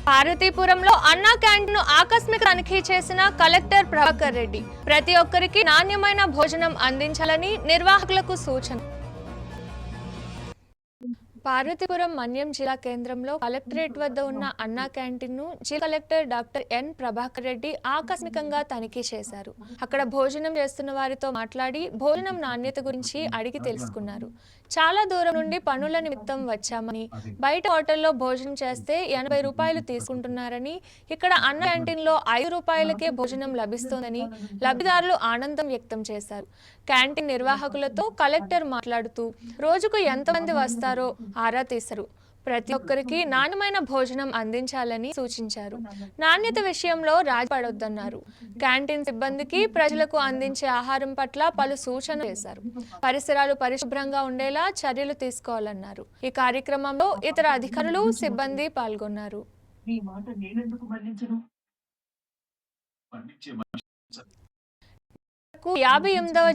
పార్వతీపురంలో అన్నా క్యాంటీన్ను ఆకస్మిక తనిఖీ చేసిన కలెక్టర్ ప్రభాకర్ రెడ్డి ప్రతి ఒక్కరికి నాణ్యమైన భోజనం అందించాలని నిర్వాహకులకు సూచన. పార్వతీపురం మన్యం జిల్లా కేంద్రంలో కలెక్టరేట్ వద్ద ఉన్న అన్నా క్యాంటీన్ను జిల్లా collector doctor N Prabhakar Reddy ఆకస్మికంగా తనిఖీ చేశారు. అక్కడ భోజనం చేస్తున్న వారితో మాట్లాడి భోజనం నాణ్యత గురించి అడిగి తెలుసుకున్నారు. చాలా దూరం నుండి పనుల నిమిత్తం వచ్చామని, బయట హోటల్లో భోజనం చేస్తే 80 రూపాయలు తీసుకుంటున్నారని, ఇక్కడ అన్న క్యాంటీన్లో 5 రూపాయలకే భోజనం లభిస్తోందని లబ్ధిదారులు ఆనందం వ్యక్తం చేశారు. క్యాంటీన్ నిర్వాహకులతో కలెక్టర్ మాట్లాడుతూ రోజుకు ఎంతమంది వస్తారో ఆరా తీశారు. ప్రతి ఒక్కరికి నాణ్యమైన భోజనం అందించాలని సూచించారు. నాణ్యత విషయంలో రాజీ పడొద్దన్నారు. క్యాంటీన్ సిబ్బందికి ప్రజలకు అందించే ఆహారం పట్ల పలు సూచనలు చేశారు. పరిసరాలు పరిశుభ్రంగా ఉండేలా చర్యలు తీసుకోవాలన్నారు. ఈ కార్యక్రమంలో ఇతర అధికారులు, సిబ్బంది పాల్గొన్నారు. 58వ